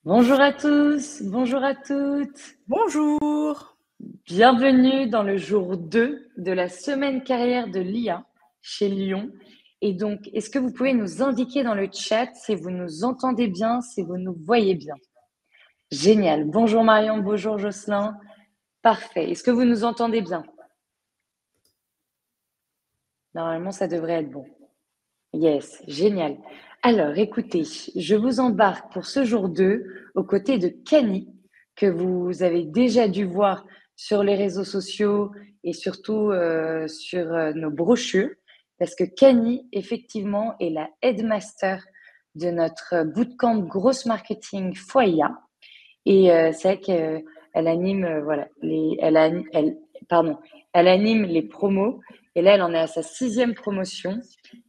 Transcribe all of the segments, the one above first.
Bonjour à tous, bonjour à toutes. Bonjour. Bienvenue dans le jour 2 de la semaine carrière de l'IA chez Lyon. Et donc, est-ce que vous pouvez nous indiquer dans le chat si vous nous entendez bien, si vous nous voyez bien? Génial. Bonjour Marion, bonjour Jocelyn. Parfait. Est-ce que vous nous entendez bien? Normalement, ça devrait être bon. Yes, génial. Alors, écoutez, je vous embarque pour ce jour 2 aux côtés de Cani, que vous avez déjà dû voir sur les réseaux sociaux et surtout sur nos brochures, parce que Cani, effectivement, est la headmaster de notre bootcamp Gross Marketing Foya. Et c'est vrai qu'elle anime, voilà, elle anime les promos. Et là, elle en est à sa 6e promotion.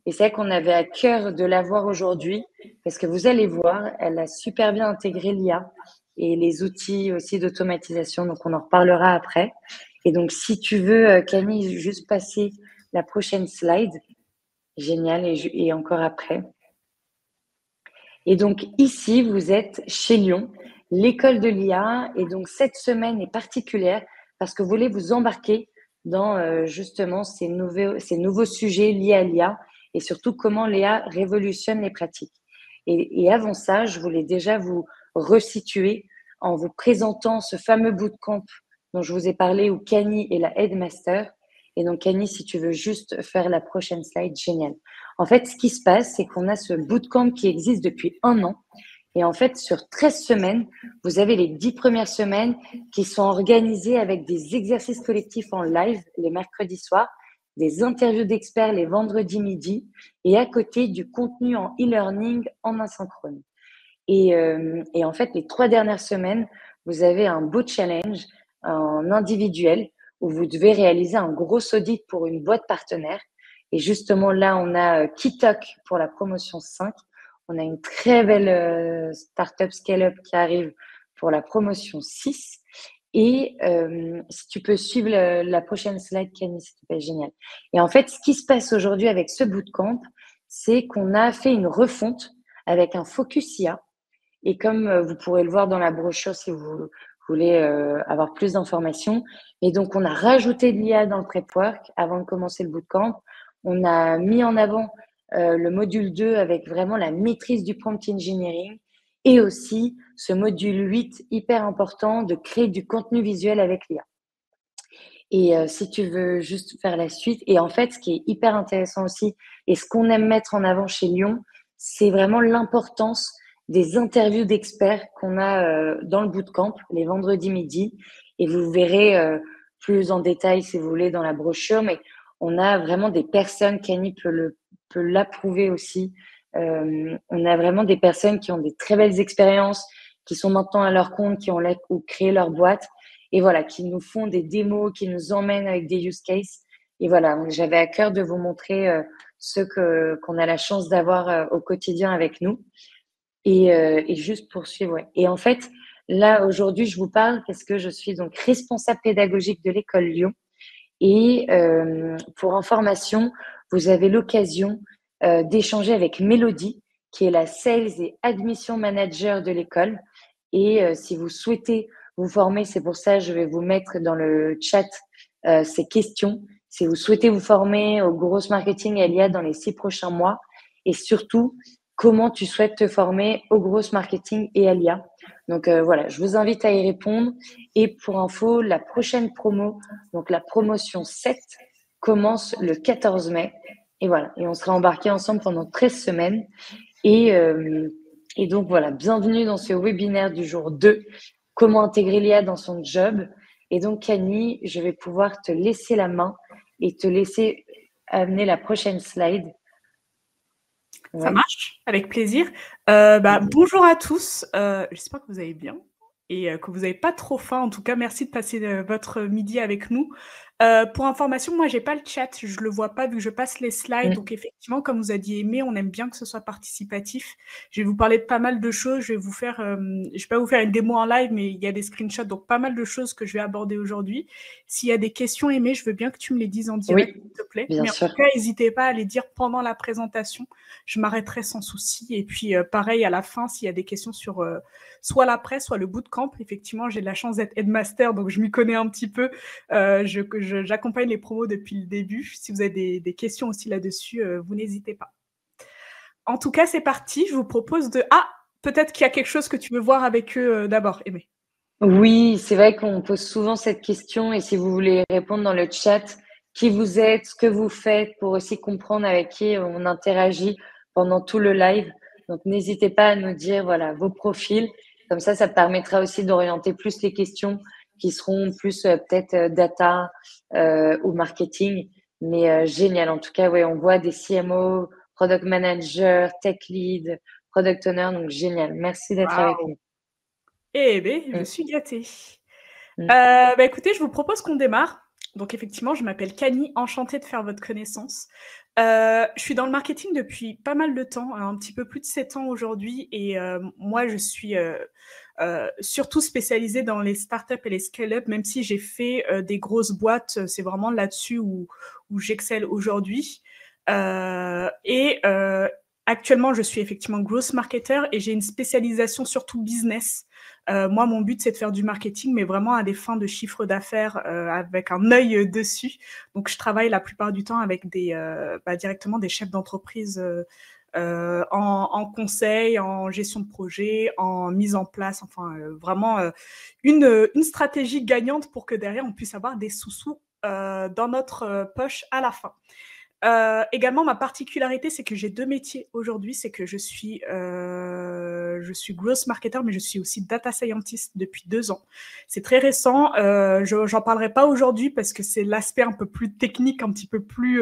Et c'est vrai qu'on avait à cœur de la voir aujourd'hui parce que vous allez voir, elle a super bien intégré l'IA et les outils aussi d'automatisation. Donc, on en reparlera après. Et donc, si tu veux, Camille, juste passer la prochaine slide. Génial. Et encore après. Et donc, ici, vous êtes chez Lyon, l'école de l'IA. Et donc, cette semaine est particulière parce que vous voulez vous embarquer dans justement ces nouveaux sujets liés à l'IA et surtout comment l'IA révolutionne les pratiques. Et avant ça, je voulais déjà vous resituer en vous présentant ce fameux bootcamp dont je vous ai parlé où Cani est la headmaster. Et donc, Cani, si tu veux juste faire la prochaine slide, génial. En fait, ce qui se passe, c'est qu'on a ce bootcamp qui existe depuis 1 an. Et en fait, sur 13 semaines, vous avez les 10 premières semaines qui sont organisées avec des exercices collectifs en live les mercredis soirs, des interviews d'experts les vendredis midi et à côté du contenu en e-learning en asynchrone. Et en fait, les 3 dernières semaines, vous avez un beau challenge en individuel où vous devez réaliser un gros audit pour une boîte partenaire. Et justement, là, on a Kitok pour la promotion 5. On a une très belle startup scale-up qui arrive pour la promotion 6. Et si tu peux suivre la prochaine slide, Camille, s'il te plaît, génial. Et en fait, ce qui se passe aujourd'hui avec ce bootcamp, c'est qu'on a fait une refonte avec un focus IA. Et comme vous pourrez le voir dans la brochure si vous voulez avoir plus d'informations. Et donc, on a rajouté de l'IA dans le prep work avant de commencer le bootcamp. On a mis en avant le module 2 avec vraiment la maîtrise du prompt engineering et aussi ce module 8 hyper important de créer du contenu visuel avec l'IA. Et si tu veux juste faire la suite, et en fait, ce qui est hyper intéressant aussi, et ce qu'on aime mettre en avant chez Lyon, c'est vraiment l'importance des interviews d'experts qu'on a dans le bootcamp les vendredis midi. Et vous verrez plus en détail si vous voulez dans la brochure, mais on a vraiment des personnes, Camille peut l'approuver aussi. On a vraiment des personnes qui ont des très belles expériences, qui sont maintenant à leur compte, qui ont créé leur boîte et voilà, qui nous font des démos, qui nous emmènent avec des use cases. Et voilà, j'avais à cœur de vous montrer ceux qu'on a la chance d'avoir au quotidien avec nous. Et juste poursuivre, ouais. Et en fait, là, aujourd'hui, je vous parle parce que je suis donc responsable pédagogique de l'école Lyon. Et pour information, vous avez l'occasion d'échanger avec Mélodie, qui est la Sales et Admission Manager de l'école. Et si vous souhaitez vous former, c'est pour ça que je vais vous mettre dans le chat ces questions. Si vous souhaitez vous former au Gross Marketing et à l'IA dans les 6 prochains mois, et surtout, comment tu souhaites te former au Gross Marketing et à l'IA. Donc voilà, je vous invite à y répondre. Et pour info, la prochaine promo, donc la promotion 7, commence le 14 mai. Et voilà, et on sera embarqués ensemble pendant 13 semaines. Et donc voilà, bienvenue dans ce webinaire du jour 2, comment intégrer l'IA dans son job. Et donc Camille, je vais pouvoir te laisser la main et te laisser amener la prochaine slide. Ça Ouais. marche, avec plaisir. Bonjour à tous, j'espère que vous allez bien et que vous n'avez pas trop faim. En tout cas, merci de passer votre midi avec nous. Pour information, moi, j'ai pas le chat, je le vois pas vu que je passe les slides. Donc effectivement, comme vous a dit Aimé, on aime bien que ce soit participatif. Je vais vous parler de pas mal de choses. Je vais pas vous faire une démo en live, mais il y a des screenshots, donc pas mal de choses que je vais aborder aujourd'hui. S'il y a des questions, Aimé, je veux bien que tu me les dises en direct, s'il te plaît. Bien mais sûr. En tout cas, n'hésitez pas à les dire pendant la présentation. Je m'arrêterai sans souci. Et puis, pareil, à la fin, s'il y a des questions sur soit l'après, soit le bootcamp. Effectivement, j'ai de la chance d'être headmaster, donc je m'y connais un petit peu. J'accompagne les promos depuis le début. Si vous avez des questions aussi là-dessus, vous n'hésitez pas. En tout cas, c'est parti. Je vous propose de... Ah, peut-être qu'il y a quelque chose que tu veux voir avec eux d'abord, Aimé. Oui, c'est vrai qu'on pose souvent cette question et si vous voulez répondre dans le chat, qui vous êtes, ce que vous faites pour aussi comprendre avec qui on interagit pendant tout le live. Donc, n'hésitez pas à nous dire voilà, vos profils. Comme ça permettra aussi d'orienter plus les questions qui seront plus peut-être data ou marketing. Mais génial. En tout cas, ouais, on voit des CMO, product manager, tech lead, product owner. Donc, génial. Merci d'être avec nous. Eh bien, je suis gâtée. Écoutez, je vous propose qu'on démarre. Donc, effectivement, je m'appelle Kani, enchantée de faire votre connaissance. Je suis dans le marketing depuis pas mal de temps, un petit peu plus de 7 ans aujourd'hui. Et moi, je suis surtout spécialisée dans les startups et les scale-up, même si j'ai fait des grosses boîtes. C'est vraiment là-dessus où j'excelle aujourd'hui. Actuellement, je suis effectivement growth marketer et j'ai une spécialisation surtout business. Moi, mon but, c'est de faire du marketing, mais vraiment à des fins de chiffre d'affaires avec un œil dessus. Donc, je travaille la plupart du temps avec directement des chefs d'entreprise en conseil, en gestion de projet, en mise en place, enfin vraiment une stratégie gagnante pour que derrière, on puisse avoir des sous-sous dans notre poche à la fin. Également, ma particularité, c'est que j'ai 2 métiers aujourd'hui. C'est que je suis growth marketer, mais je suis aussi data scientist depuis 2 ans. C'est très récent. J'en parlerai pas aujourd'hui parce que c'est l'aspect un peu plus technique, un petit peu plus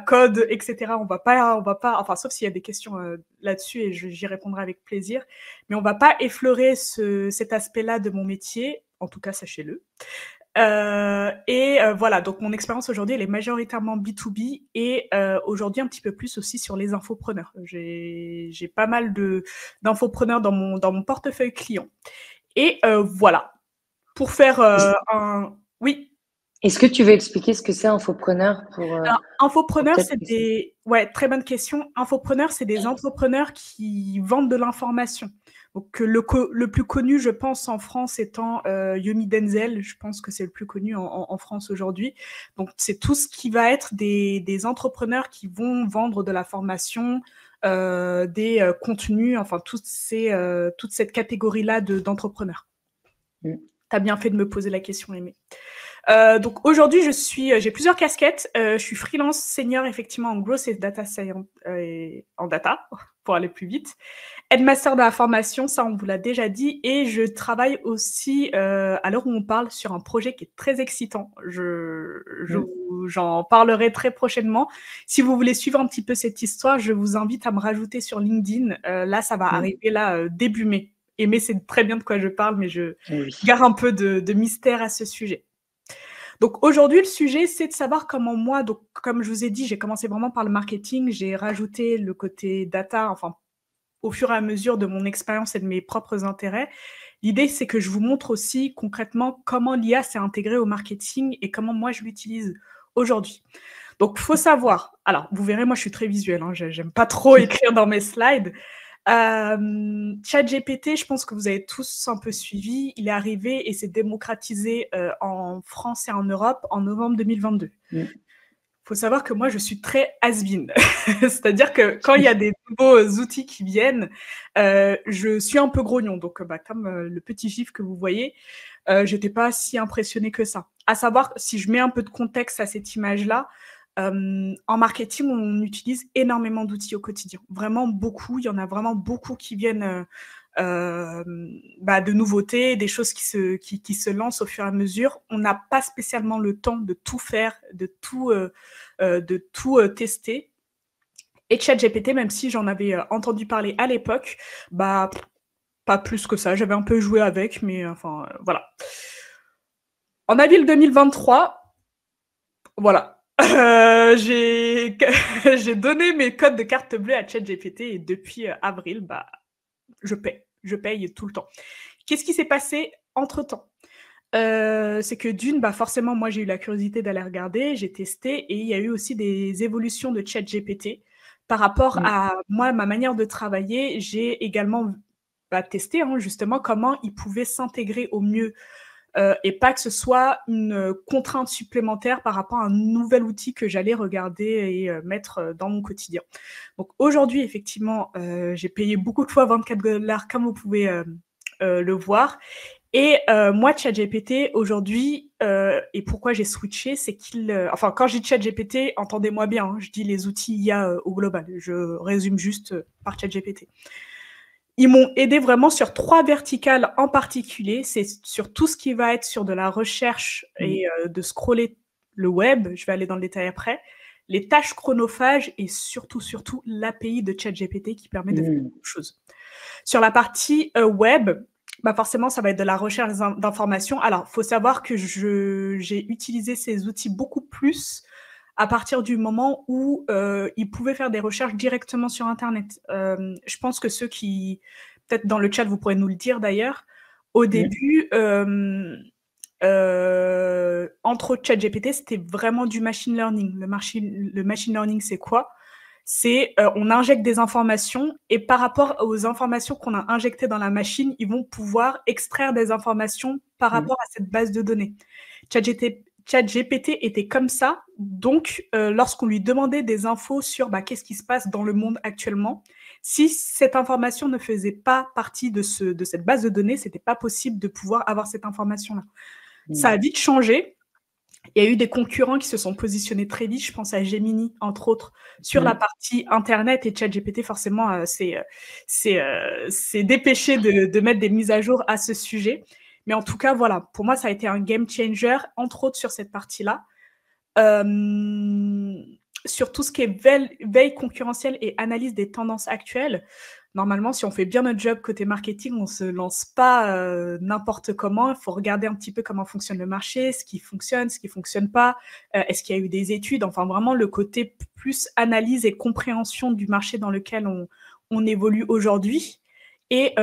code, etc. On va pas, enfin sauf s'il y a des questions là-dessus et j'y répondrai avec plaisir. Mais on va pas effleurer cet aspect-là de mon métier. En tout cas, sachez-le. Voilà, donc mon expérience aujourd'hui, elle est majoritairement B2B et aujourd'hui un petit peu plus aussi sur les infopreneurs. J'ai pas mal d'infopreneurs dans mon portefeuille client. Et voilà, pour faire Oui. Est-ce que tu veux expliquer ce que c'est infopreneur Alors, infopreneur, c'est des... Ouais, très bonne question. Infopreneur, c'est des entrepreneurs qui vendent de l'information. Donc, le plus connu, je pense, en France étant Yomi Denzel. Je pense que c'est le plus connu en France aujourd'hui. Donc, c'est tout ce qui va être des entrepreneurs qui vont vendre de la formation, des contenus, enfin, toute cette catégorie-là d'entrepreneurs. Tu as bien fait de me poser la question, Aimé. Donc aujourd'hui, j'ai plusieurs casquettes. Je suis freelance senior effectivement en growth et data science en data pour aller plus vite. Headmaster de la formation, ça on vous l'a déjà dit, et je travaille aussi à l'heure où on parle sur un projet qui est très excitant. J'en parlerai très prochainement. Si vous voulez suivre un petit peu cette histoire, je vous invite à me rajouter sur LinkedIn. Là, ça va arriver là début mai. Mais c'est très bien de quoi je parle, mais je garde un peu de mystère à ce sujet. Donc aujourd'hui, le sujet, c'est de savoir comment moi, donc comme je vous ai dit, j'ai commencé vraiment par le marketing, j'ai rajouté le côté data, enfin au fur et à mesure de mon expérience et de mes propres intérêts. L'idée, c'est que je vous montre aussi concrètement comment l'IA s'est intégrée au marketing et comment moi je l'utilise aujourd'hui. Donc, faut savoir. Alors, vous verrez, moi, je suis très visuelle. Hein, j'aime pas trop écrire dans mes slides. ChatGPT, je pense que vous avez tous un peu suivi. Il est arrivé et s'est démocratisé en France et en Europe en novembre 2022. Faut savoir que moi, je suis très has-been. C'est-à-dire que quand il y a des nouveaux outils qui viennent, je suis un peu grognon. Donc, comme le petit gif que vous voyez, j'étais pas si impressionnée que ça. À savoir, si je mets un peu de contexte à cette image-là, en marketing, on utilise énormément d'outils au quotidien. Vraiment beaucoup. Il y en a vraiment beaucoup qui viennent de nouveautés, des choses qui se lancent au fur et à mesure. On n'a pas spécialement le temps de tout faire, de tout tester. Et ChatGPT, même si j'en avais entendu parler à l'époque, pas plus que ça. J'avais un peu joué avec, mais enfin, voilà. En avril 2023, Voilà. J'ai donné mes codes de carte bleue à ChatGPT et depuis avril, bah, je paye tout le temps. Qu'est-ce qui s'est passé entre-temps? C'est que d'une, bah, forcément, moi, j'ai eu la curiosité d'aller regarder, j'ai testé et il y a eu aussi des évolutions de ChatGPT. Par rapport à moi, ma manière de travailler, j'ai également testé justement comment il pouvait s'intégrer au mieux et pas que ce soit une contrainte supplémentaire par rapport à un nouvel outil que j'allais regarder et mettre dans mon quotidien. Donc aujourd'hui, effectivement, j'ai payé beaucoup de fois 24 $, comme vous pouvez le voir. Et moi, ChatGPT, aujourd'hui, et pourquoi j'ai switché, c'est qu'il... enfin, quand je dis ChatGPT, entendez-moi bien, je dis les outils IA au global. Je résume juste par ChatGPT. Ils m'ont aidé vraiment sur 3 verticales en particulier. C'est sur tout ce qui va être sur de la recherche et de scroller le web. Je vais aller dans le détail après. Les tâches chronophages et surtout l'API de ChatGPT qui permet de faire beaucoup de choses. Sur la partie web, forcément, ça va être de la recherche d'informations. Alors, il faut savoir que j'ai utilisé ces outils beaucoup plus à partir du moment où ils pouvaient faire des recherches directement sur Internet. Je pense que ceux qui, peut-être dans le chat, vous pourrez nous le dire d'ailleurs, au début, entre ChatGPT, c'était vraiment du machine learning. Le machine learning, c'est quoi? C'est on injecte des informations et par rapport aux informations qu'on a injectées dans la machine, ils vont pouvoir extraire des informations par rapport à cette base de données. ChatGPT était comme ça, donc lorsqu'on lui demandait des infos sur qu'est-ce qui se passe dans le monde actuellement, si cette information ne faisait pas partie de cette base de données, c'était pas possible de pouvoir avoir cette information-là. Ça a vite changé. Il y a eu des concurrents qui se sont positionnés très vite. Je pense à Gemini, entre autres, sur la partie Internet. Et ChatGPT, forcément, c'est dépêché de mettre des mises à jour à ce sujet. Mais en tout cas, voilà, pour moi, ça a été un game changer, entre autres sur cette partie-là. Sur tout ce qui est veille concurrentielle et analyse des tendances actuelles. Normalement, si on fait bien notre job côté marketing, on ne se lance pas n'importe comment. Il faut regarder un petit peu comment fonctionne le marché, ce qui fonctionne, ce qui ne fonctionne pas. Est-ce qu'il y a eu des études? Enfin, vraiment, le côté plus analyse et compréhension du marché dans lequel on évolue aujourd'hui. Et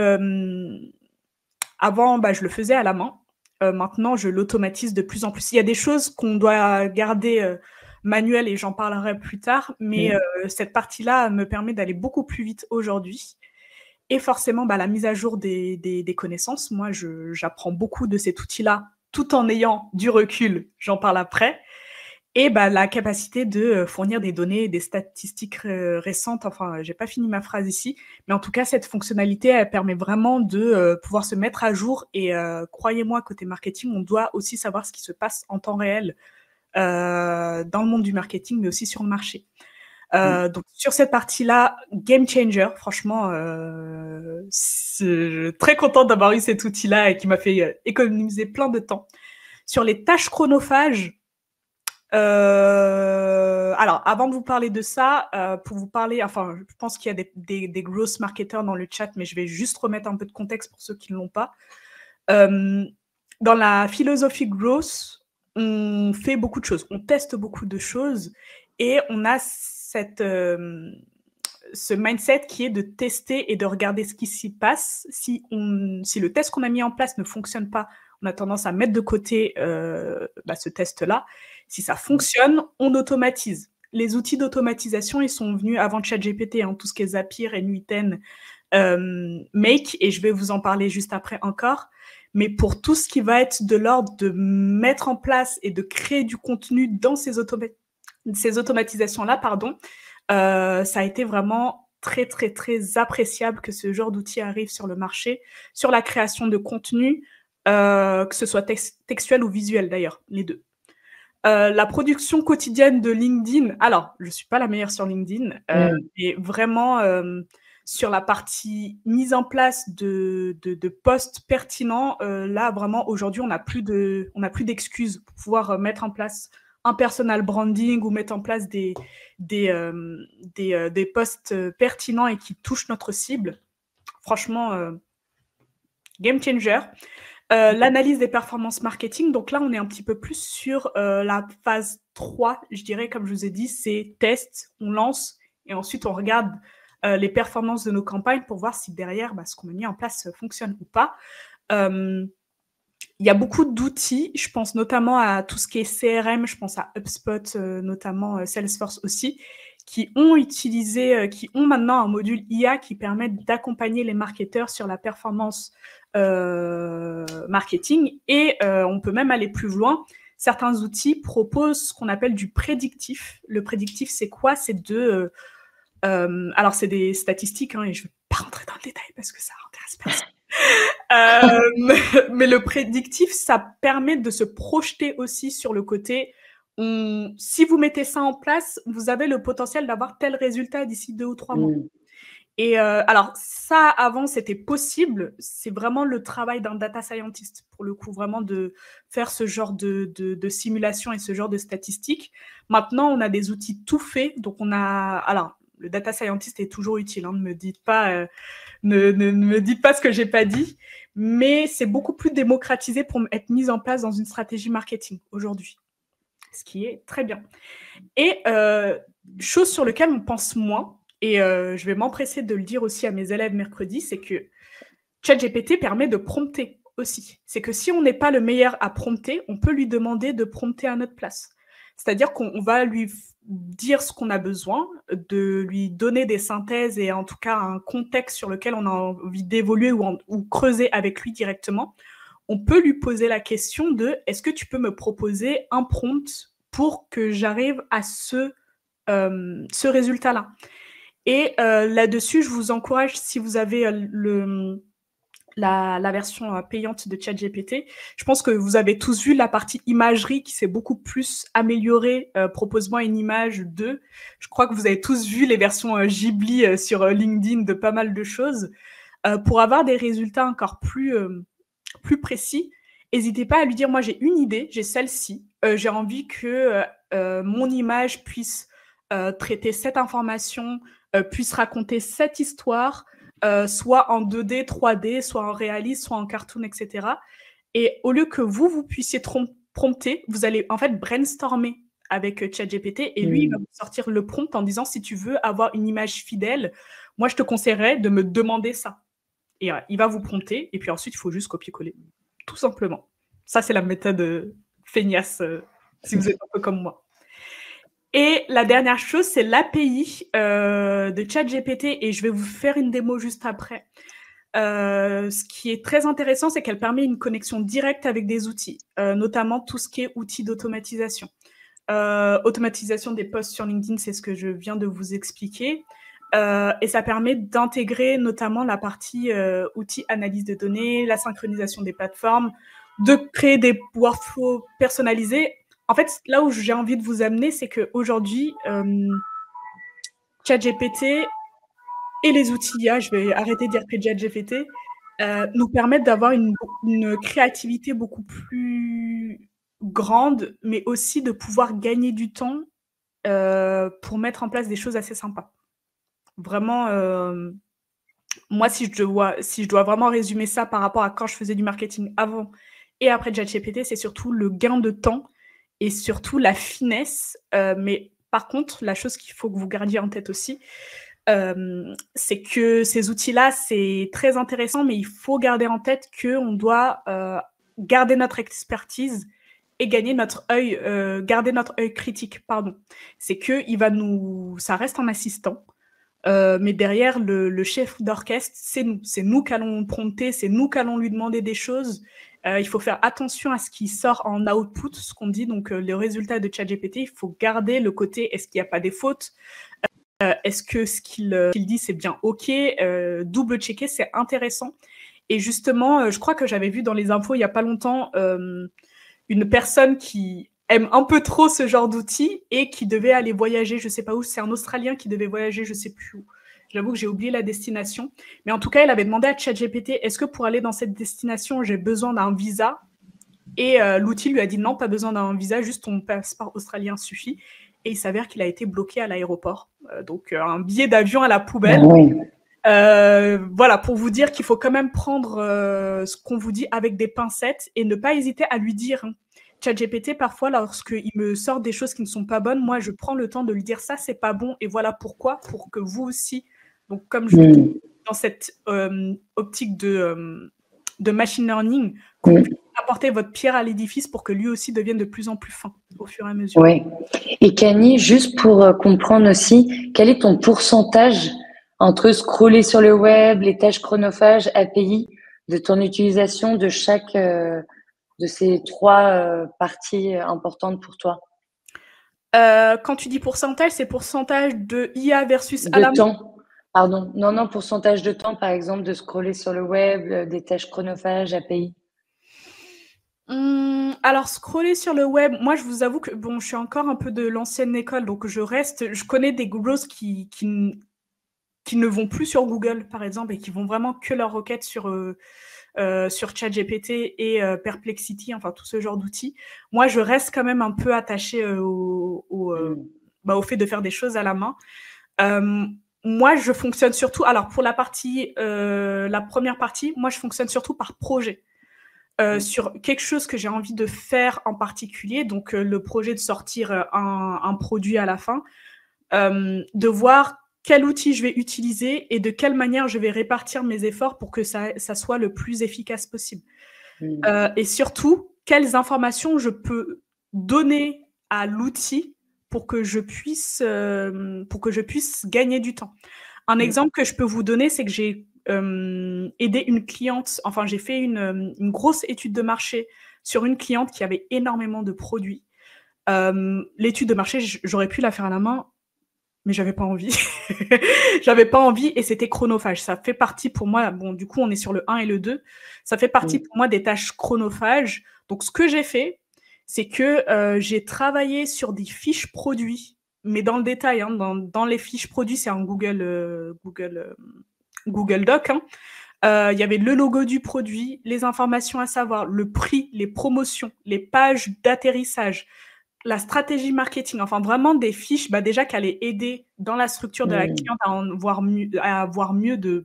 avant, je le faisais à la main. Maintenant, je l'automatise de plus en plus. Il y a des choses qu'on doit garder manuelles et j'en parlerai plus tard. Mais cette partie-là me permet d'aller beaucoup plus vite aujourd'hui. Et forcément, la mise à jour des connaissances. Moi, j'apprends beaucoup de cet outil-là tout en ayant du recul. J'en parle après. Et la capacité de fournir des données, des statistiques récentes. Enfin, j'ai pas fini ma phrase ici. Mais en tout cas, cette fonctionnalité, elle permet vraiment de pouvoir se mettre à jour. Et croyez-moi, côté marketing, on doit aussi savoir ce qui se passe en temps réel dans le monde du marketing, mais aussi sur le marché. Donc sur cette partie-là, game changer, franchement, très contente d'avoir eu cet outil-là et qui m'a fait économiser plein de temps. Sur les tâches chronophages, alors avant de vous parler de ça, pour vous parler, enfin, je pense qu'il y a des growth marketers dans le chat, mais je vais juste remettre un peu de contexte pour ceux qui ne l'ont pas. Dans la philosophie growth, on fait beaucoup de choses, on teste beaucoup de choses et on a ce mindset qui est de tester et de regarder ce qui s'y passe. Si le test qu'on a mis en place ne fonctionne pas, on a tendance à mettre de côté ce test-là. Si ça fonctionne, on automatise. Les outils d'automatisation, ils sont venus avant ChatGPT, tout ce qui est Zapier, N8N, Make, et je vais vous en parler juste après encore. Mais pour tout ce qui va être de l'ordre de mettre en place et de créer du contenu dans ces automatisations-là, ça a été vraiment très, très, très appréciable que ce genre d'outil arrive sur le marché, sur la création de contenu, que ce soit textuel ou visuel d'ailleurs, les deux. La production quotidienne de LinkedIn, alors, je ne suis pas la meilleure sur LinkedIn, mais vraiment sur la partie mise en place de posts pertinents, là, vraiment, aujourd'hui, on n'a plus d'excuses pour pouvoir mettre en place un personal branding ou mettre en place des posts pertinents et qui touchent notre cible. Franchement, game changer. l'analyse des performances marketing. Donc là, on est un petit peu plus sur la phase 3, je dirais, comme je vous ai dit, c'est test, on lance, et ensuite on regarde les performances de nos campagnes pour voir si derrière, ce qu'on a mis en place fonctionne ou pas. Il y a beaucoup d'outils, je pense notamment à tout ce qui est CRM, je pense à HubSpot, notamment Salesforce aussi, qui ont maintenant un module IA qui permet d'accompagner les marketeurs sur la performance marketing. Et on peut même aller plus loin. Certains outils proposent ce qu'on appelle du prédictif. Le prédictif, c'est quoi? C'est alors, c'est des statistiques, et je ne vais pas rentrer dans le détail parce que ça intéresse personne. Mais le prédictif, ça permet de se projeter aussi sur le côté. Si vous mettez ça en place, vous avez le potentiel d'avoir tel résultat d'ici 2 ou 3 mois. Et alors, ça, avant, c'était possible. C'est vraiment le travail d'un data scientist, pour le coup, vraiment de faire ce genre de simulation et ce genre de statistiques. Maintenant, on a des outils tout faits. Donc, alors, le data scientist est toujours utile. Ne me dites pas, ne me dites pas ce que j'ai pas dit. Mais c'est beaucoup plus démocratisé pour être mis en place dans une stratégie marketing aujourd'hui. Ce qui est très bien. Et chose sur laquelle on pense moins, et je vais m'empresser de le dire aussi à mes élèves mercredi, c'est que ChatGPT permet de prompter aussi. C'est que si on n'est pas le meilleur à prompter, on peut lui demander de prompter à notre place. C'est-à-dire qu'on va lui dire ce qu'on a besoin, de lui donner des synthèses et en tout cas un contexte sur lequel on a envie d'évoluer ou creuser avec lui directement. On peut lui poser la question de « Est-ce que tu peux me proposer un prompt pour que j'arrive à ce résultat-là » Et là-dessus, je vous encourage, si vous avez la version payante de ChatGPT, je pense que vous avez tous vu la partie imagerie qui s'est beaucoup plus améliorée. Propose-moi une image de. Je crois que vous avez tous vu les versions Ghibli sur LinkedIn de pas mal de choses. Pour avoir des résultats encore plus précis, n'hésitez pas à lui dire, moi j'ai une idée, j'ai celle-ci, j'ai envie que mon image puisse traiter cette information, puisse raconter cette histoire, soit en 2D, 3D, soit en réaliste, soit en cartoon, etc. Et au lieu que vous puissiez prompter, vous allez en fait brainstormer avec ChatGPT et lui, il va vous sortir le prompt en disant, si tu veux avoir une image fidèle, moi je te conseillerais de me demander ça. Et il va vous prompter, et puis ensuite, il faut juste copier-coller. Tout simplement. Ça, c'est la méthode feignasse, si vous êtes un peu comme moi. Et la dernière chose, c'est l'API de ChatGPT, et je vais vous faire une démo juste après. Ce qui est très intéressant, c'est qu'elle permet une connexion directe avec des outils, notamment tout ce qui est outils d'automatisation. Automatisation des posts sur LinkedIn, c'est ce que je viens de vous expliquer. Et ça permet d'intégrer notamment la partie outils analyse de données, la synchronisation des plateformes, de créer des workflows personnalisés. En fait, là où j'ai envie de vous amener, c'est qu'aujourd'hui, ChatGPT et les outils IA, je vais arrêter de dire que ChatGPT, nous permettent d'avoir une créativité beaucoup plus grande, mais aussi de pouvoir gagner du temps pour mettre en place des choses assez sympas. Vraiment, moi, si je dois vraiment résumer ça par rapport à quand je faisais du marketing avant et après ChatGPT, c'est surtout le gain de temps et surtout la finesse. Mais par contre, la chose qu'il faut que vous gardiez en tête aussi, c'est que ces outils-là, c'est très intéressant, mais il faut garder en tête qu'on doit garder notre expertise et garder notre œil critique, pardon. C'est que ça reste un assistant. Mais derrière, le chef d'orchestre, c'est nous. C'est nous qu'allons prompter, c'est nous qu'allons lui demander des choses. Il faut faire attention à ce qui sort en output, ce qu'on dit, donc le résultat de ChatGPT. Il faut garder le côté, est-ce qu'il n'y a pas des fautes? Est-ce que ce qu'il dit, c'est bien OK? Double-checker, c'est intéressant. Et justement, je crois que j'avais vu dans les infos il n'y a pas longtemps une personne qui aime un peu trop ce genre d'outils et qui devait aller voyager, je ne sais pas où, c'est un Australien qui devait voyager, je ne sais plus où. J'avoue que j'ai oublié la destination. Mais en tout cas, elle avait demandé à ChatGPT, est-ce que pour aller dans cette destination, j'ai besoin d'un visa? Et l'outil lui a dit non, pas besoin d'un visa, juste ton passeport australien suffit. Et il s'avère qu'il a été bloqué à l'aéroport. Donc, un billet d'avion à la poubelle. Oui. Voilà, pour vous dire qu'il faut quand même prendre ce qu'on vous dit avec des pincettes et ne pas hésiter à lui dire. ChatGPT, parfois, lorsqu'il me sort des choses qui ne sont pas bonnes, moi, je prends le temps de lui dire ça, c'est pas bon, et voilà pourquoi, pour que vous aussi, donc comme je dis, dans cette optique de machine learning, qu'on puisse apporter votre pierre à l'édifice pour que lui aussi devienne de plus en plus fin au fur et à mesure. Oui. Et Kani, juste pour comprendre aussi, quel est ton pourcentage entre scroller sur le web, les tâches chronophages, API, de ton utilisation de chaque de ces 3 parties importantes pour toi? Quand tu dis pourcentage, c'est pourcentage de IA versus à la main? Temps. Pardon. Non, pourcentage de temps, par exemple, de scroller sur le web, des tâches chronophages, API. Alors, scroller sur le web, moi, je vous avoue que bon, je suis encore un peu de l'ancienne école, donc je connais des Googlers qui ne vont plus sur Google, par exemple, et qui vont vraiment que leurs requêtes sur ChatGPT et Perplexity, enfin tout ce genre d'outils. Moi, je reste quand même un peu attachée au fait de faire des choses à la main. Moi, je fonctionne surtout, alors pour la première partie, moi, je fonctionne surtout par projet. Sur quelque chose que j'ai envie de faire en particulier, donc le projet de sortir un produit à la fin, de voir quel outil je vais utiliser et de quelle manière je vais répartir mes efforts pour que ça soit le plus efficace possible. Et surtout, quelles informations je peux donner à l'outil pour que je puisse gagner du temps. Un exemple que je peux vous donner, c'est que j'ai aidé une cliente, enfin j'ai fait une grosse étude de marché sur une cliente qui avait énormément de produits. L'étude de marché, j'aurais pu la faire à la main, mais j'avais pas envie. J'avais pas envie et c'était chronophage. Ça fait partie pour moi, bon du coup on est sur le 1 et le 2, ça fait partie pour moi des tâches chronophages. Donc ce que j'ai fait, c'est que j'ai travaillé sur des fiches produits, mais dans le détail, hein, dans les fiches produits, c'est un Google Doc. Il y avait le logo du produit, les informations à savoir, le prix, les promotions, les pages d'atterrissage, la stratégie marketing, enfin vraiment des fiches déjà qui allaient aider dans la structure de la cliente à voir mieux de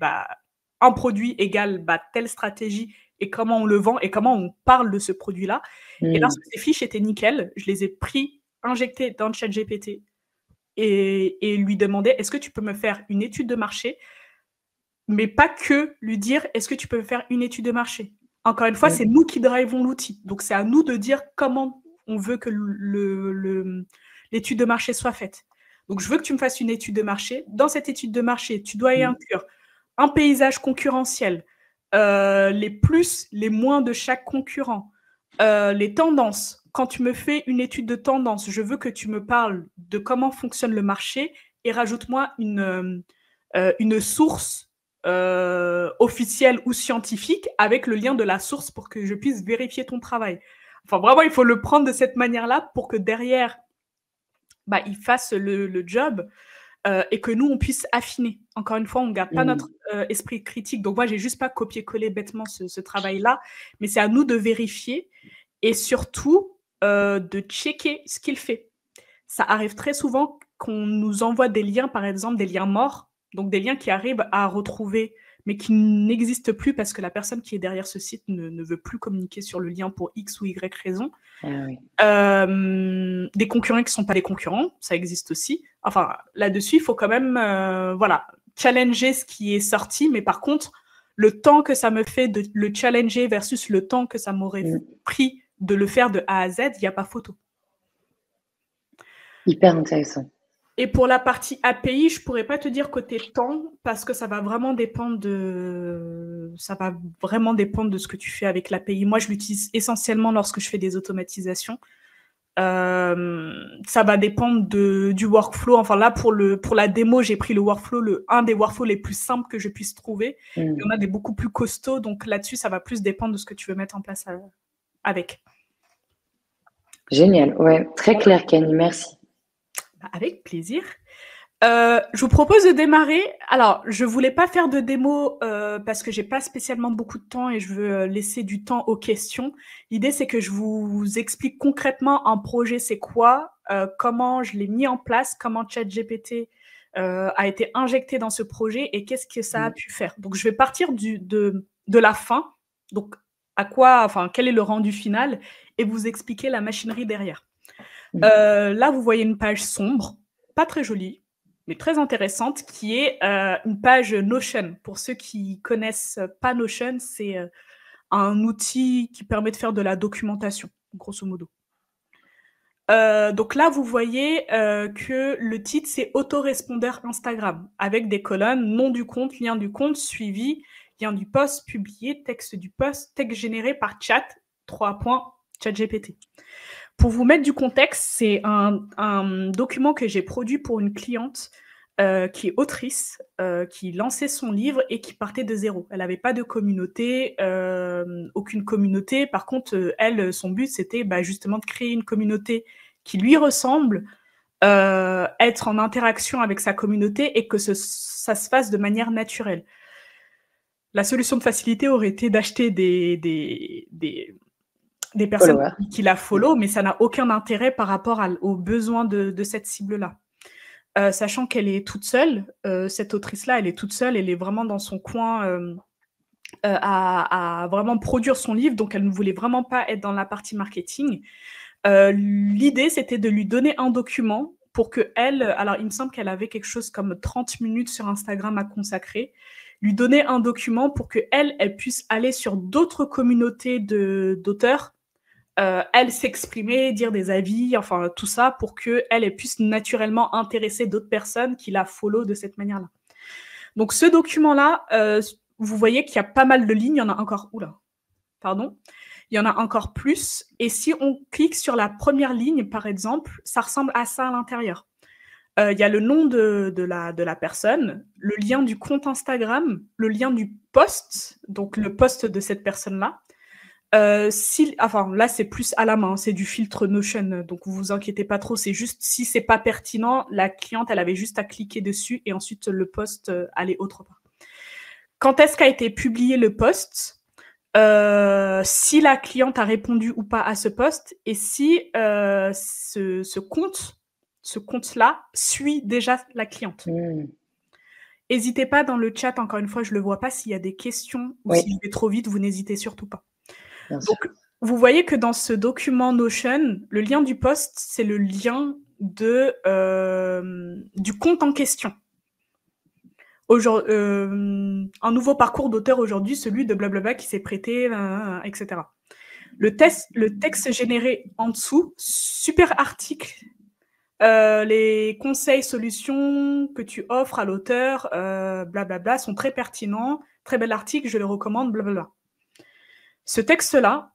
un produit égale telle stratégie et comment on le vend et comment on parle de ce produit-là. Et lorsque ces fiches étaient nickel, je les ai injectées dans ChatGPT et lui demandé est-ce que tu peux me faire une étude de marché, mais pas que lui dire est-ce que tu peux me faire une étude de marché. Encore une fois, c'est nous qui drivons l'outil. Donc, c'est à nous de dire comment on veut que l'étude de marché soit faite. Donc, je veux que tu me fasses une étude de marché. Dans cette étude de marché, tu dois y inclure un paysage concurrentiel, les plus, les moins de chaque concurrent, les tendances. Quand tu me fais une étude de tendance, je veux que tu me parles de comment fonctionne le marché et rajoute-moi une source officielle ou scientifique avec le lien de la source pour que je puisse vérifier ton travail. Enfin, vraiment, il faut le prendre de cette manière-là pour que derrière, il fasse le job et que nous, on puisse affiner. Encore une fois, on ne garde pas notre esprit critique. Donc, moi, j'ai juste pas copié-collé bêtement ce travail-là, mais c'est à nous de vérifier et surtout de checker ce qu'il fait. Ça arrive très souvent qu'on nous envoie des liens, par exemple, des liens morts, donc des liens qui arrivent à retrouver, mais qui n'existent plus parce que la personne qui est derrière ce site ne veut plus communiquer sur le lien pour X ou Y raison. Des concurrents qui ne sont pas des concurrents, ça existe aussi. Enfin, là-dessus, il faut quand même challenger ce qui est sorti, mais par contre, le temps que ça me fait de le challenger versus le temps que ça m'aurait pris de le faire de A à Z, il n'y a pas photo. Hyper intéressant. Et pour la partie API, je ne pourrais pas te dire côté temps parce que ça va vraiment dépendre de ce que tu fais avec l'API. Moi, je l'utilise essentiellement lorsque je fais des automatisations. Ça va dépendre du workflow. Enfin là, pour la démo, j'ai pris le workflow, un des workflows les plus simples que je puisse trouver. Il y en a des beaucoup plus costauds. Donc là-dessus, ça va plus dépendre de ce que tu veux mettre en place avec. Génial. Ouais, très clair, Kani. Merci. Avec plaisir. Je vous propose de démarrer. Alors, je ne voulais pas faire de démo parce que je n'ai pas spécialement beaucoup de temps et je veux laisser du temps aux questions. L'idée, c'est que je vous explique concrètement un projet, c'est quoi, comment je l'ai mis en place, comment ChatGPT a été injecté dans ce projet et qu'est-ce que ça a pu faire. Donc, je vais partir de la fin. Donc, quel est le rendu final et vous expliquer la machinerie derrière. Là, vous voyez une page sombre, pas très jolie, mais très intéressante, qui est une page Notion. Pour ceux qui connaissent pas Notion, c'est un outil qui permet de faire de la documentation, grosso modo. Donc là, vous voyez que le titre, c'est autorespondeur Instagram, avec des colonnes, nom du compte, lien du compte, suivi, lien du post, publié, texte du post, texte généré par chat, 3 points, ChatGPT. Pour vous mettre du contexte, c'est un document que j'ai produit pour une cliente qui est autrice, qui lançait son livre et qui partait de zéro. Elle n'avait pas de communauté, aucune communauté. Par contre, elle, son but, c'était justement de créer une communauté qui lui ressemble, être en interaction avec sa communauté et que ça se fasse de manière naturelle. La solution de facilité aurait été d'acheter des personnes qui la follow, mais ça n'a aucun intérêt par rapport aux besoins de cette cible-là. Sachant qu'elle est toute seule, cette autrice-là, elle est toute seule, elle est vraiment dans son coin à vraiment produire son livre, donc elle ne voulait vraiment pas être dans la partie marketing. L'idée, c'était de lui donner un document pour qu'elle, alors il me semble qu'elle avait quelque chose comme 30 minutes sur Instagram à consacrer, lui donner un document pour qu'elle puisse aller sur d'autres communautés d'auteurs, elle s'exprimer, dire des avis, enfin tout ça pour qu'elle puisse naturellement intéresser d'autres personnes qui la follow de cette manière-là. Donc ce document-là, vous voyez qu'il y a pas mal de lignes, il y en a encore, il y en a encore plus, et si on clique sur la première ligne, par exemple, ça ressemble à ça à l'intérieur. Il y a le nom de la personne, le lien du compte Instagram, le lien du post, donc le post de cette personne-là. Là, c'est plus à la main, c'est du filtre Notion, donc vous vous inquiétez pas trop, c'est juste si c'est pas pertinent, la cliente, elle avait juste à cliquer dessus et ensuite le post allait autre part. Quand est-ce qu'a été publié le post, si la cliente a répondu ou pas à ce post et si ce compte-là suit déjà la cliente. N'hésitez pas dans le chat, encore une fois, je ne le vois pas, s'il y a des questions ou si je vais trop vite, vous n'hésitez surtout pas. Donc, vous voyez que dans ce document Notion, le lien du post, c'est le lien du compte en question. Un nouveau parcours d'auteur aujourd'hui, celui de blablabla qui s'est prêté, etc. Le texte généré en dessous, super article, les conseils, solutions que tu offres à l'auteur, blablabla, sont très pertinents, très bel article, je le recommande, blablabla. Ce texte-là,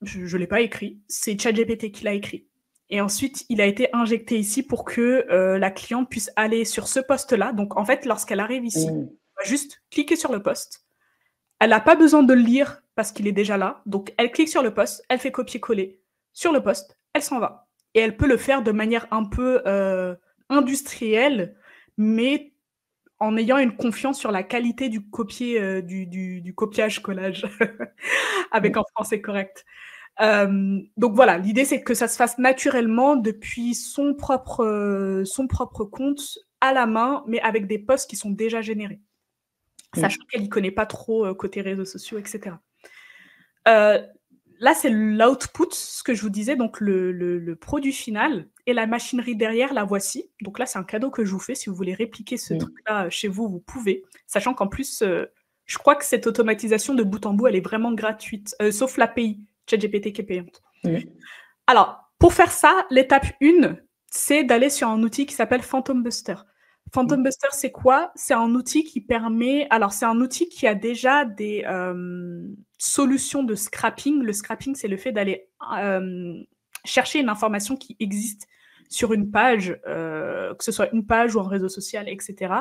je ne l'ai pas écrit, c'est ChatGPT qui l'a écrit. Et ensuite, il a été injecté ici pour que la cliente puisse aller sur ce post-là. Donc, en fait, lorsqu'elle arrive ici, elle va juste cliquer sur le post. Elle n'a pas besoin de le lire parce qu'il est déjà là. Donc, elle clique sur le post, elle fait copier-coller sur le post, elle s'en va. Et elle peut le faire de manière un peu industrielle, mais en ayant une confiance sur la qualité du copiage-collage, avec en français correct. Donc voilà, l'idée c'est que ça se fasse naturellement depuis son propre compte à la main, mais avec des posts qui sont déjà générés, sachant qu'elle n'y connaît pas trop côté réseaux sociaux, etc. Là, c'est l'output, ce que je vous disais, donc le produit final, et la machinerie derrière, la voici. Donc là, c'est un cadeau que je vous fais. Si vous voulez répliquer ce truc-là chez vous, vous pouvez. Sachant qu'en plus, je crois que cette automatisation de bout en bout, elle est vraiment gratuite, sauf l'API ChatGPT qui est payante. Alors, pour faire ça, l'étape 1, c'est d'aller sur un outil qui s'appelle Phantom Buster. Phantom Buster, c'est quoi? C'est un outil qui permet... Alors, c'est un outil qui a déjà des solutions de scrapping. Le scrapping, c'est le fait d'aller chercher une information qui existe sur une page, que ce soit une page ou un réseau social, etc.,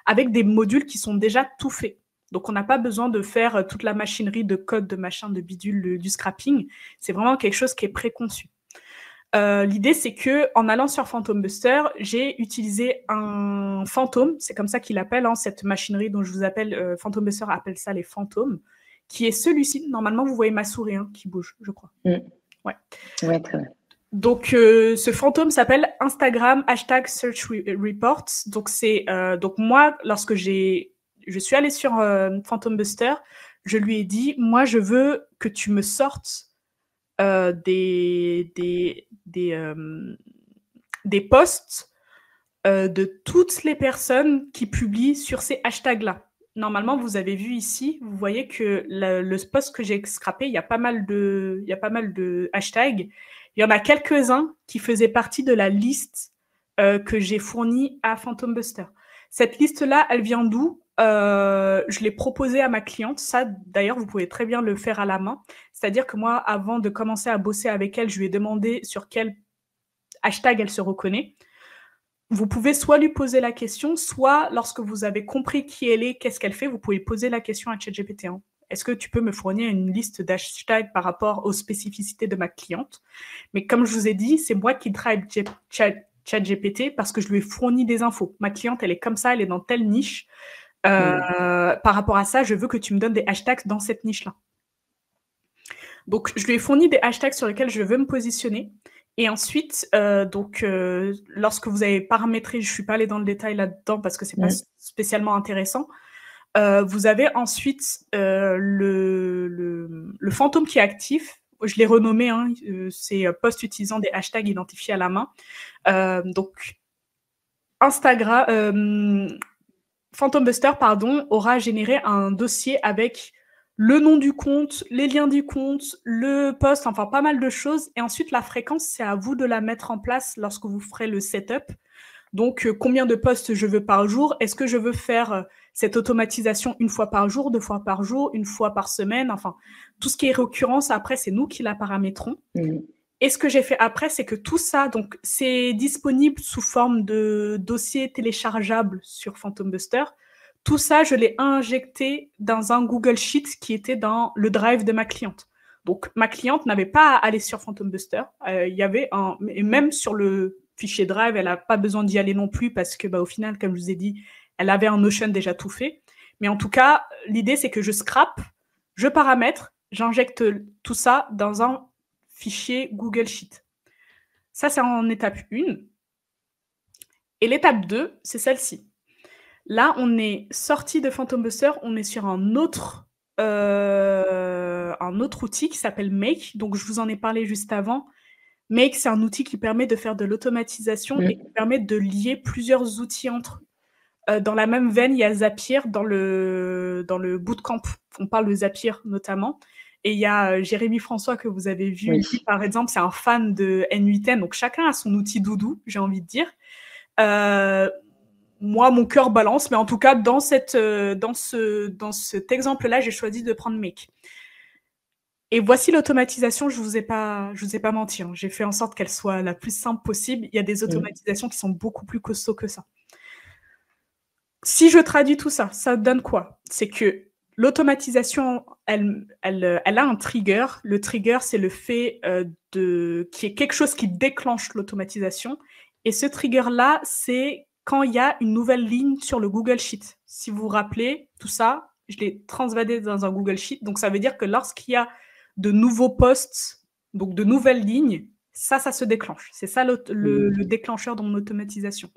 avec des modules qui sont déjà tout faits. Donc, on n'a pas besoin de faire toute la machinerie de code, de machin, de bidule, du scrapping. C'est vraiment quelque chose qui est préconçu. L'idée, c'est que en allant sur Phantom Buster, j'ai utilisé un fantôme, c'est comme ça qu'il appelle cette machinerie dont je vous appelle, Phantom Buster appelle ça les fantômes, qui est celui-ci. Normalement, vous voyez ma souris qui bouge, je crois. Ouais, très bien. Donc, ce fantôme s'appelle Instagram #SearchReports. Donc moi, lorsque je suis allée sur Phantom Buster, je lui ai dit, moi, je veux que tu me sortes des posts de toutes les personnes qui publient sur ces hashtags-là. Normalement, vous avez vu ici, vous voyez que le post que j'ai scrappé, il y a pas mal de hashtags. Il y en a quelques-uns qui faisaient partie de la liste que j'ai fournie à Phantom Buster. Cette liste-là, elle vient d'où? Je l'ai proposée à ma cliente. Ça, d'ailleurs, vous pouvez très bien le faire à la main. C'est-à-dire que moi, avant de commencer à bosser avec elle, je lui ai demandé sur quel hashtag elle se reconnaît. Vous pouvez soit lui poser la question, soit lorsque vous avez compris qui elle est, qu'est-ce qu'elle fait, vous pouvez poser la question à ChatGPT. Est-ce que tu peux me fournir une liste d'hashtags par rapport aux spécificités de ma cliente? Mais comme je vous ai dit, c'est moi qui drive ChatGPT parce que je lui ai fourni des infos. Ma cliente, elle est comme ça, elle est dans telle niche. Par rapport à ça, je veux que tu me donnes des hashtags dans cette niche-là. Donc, je lui ai fourni des hashtags sur lesquels je veux me positionner. Et ensuite, lorsque vous avez paramétré, je ne suis pas allée dans le détail là-dedans parce que ce n'est pas spécialement intéressant, vous avez ensuite le fantôme qui est actif. Je l'ai renommé, c'est post utilisant des hashtags identifiés à la main. Donc, Phantom Buster, aura généré un dossier avec le nom du compte, les liens du compte, le post, enfin pas mal de choses. Et ensuite, la fréquence, c'est à vous de la mettre en place lorsque vous ferez le setup. Donc, combien de posts je veux par jour? Est-ce que je veux faire cette automatisation une fois par jour, 2 fois par jour, 1 fois par semaine? Enfin, tout ce qui est récurrence, après, c'est nous qui la paramétrons. Et ce que j'ai fait après, c'est que tout ça, donc c'est disponible sous forme de dossier téléchargeable sur Phantom Buster. Tout ça, je l'ai injecté dans un Google Sheet qui était dans le drive de ma cliente. Donc, ma cliente n'avait pas à aller sur Phantom Buster. Il y avait et même sur le fichier drive, elle n'a pas besoin d'y aller non plus parce que, au final, comme je vous ai dit, elle avait un Notion déjà tout fait. Mais en tout cas, l'idée, c'est que je scrape, je paramètre, j'injecte tout ça dans un fichier Google Sheet. Ça, c'est en étape 1. Et l'étape 2, c'est celle-ci. Là, on est sorti de Phantom Buster, on est sur un autre outil qui s'appelle Make. Donc, je vous en ai parlé juste avant. Make, c'est un outil qui permet de faire de l'automatisation et qui permet de lier plusieurs outils entre eux. Dans la même veine, il y a Zapier dans le bootcamp. On parle de Zapier notamment. Et il y a Jérémy François que vous avez vu. Lui, par exemple, c'est un fan de N8N. Donc, chacun a son outil doudou, j'ai envie de dire. Moi, mon cœur balance, mais en tout cas, dans cet exemple-là, j'ai choisi de prendre Make. Et voici l'automatisation, je vous ai pas menti. J'ai fait en sorte qu'elle soit la plus simple possible. Il y a des automatisations qui sont beaucoup plus costauds que ça. Si je traduis tout ça, ça donne quoi? C'est que l'automatisation, elle a un trigger. Le trigger, c'est le fait qu'il y ait quelque chose qui déclenche l'automatisation. Et ce trigger-là, c'est quand il y a une nouvelle ligne sur le Google Sheet. Si vous vous rappelez, tout ça, je l'ai transvadé dans un Google Sheet. Donc, ça veut dire que lorsqu'il y a de nouveaux posts, donc de nouvelles lignes, ça se déclenche. C'est ça le déclencheur de mon automatisation.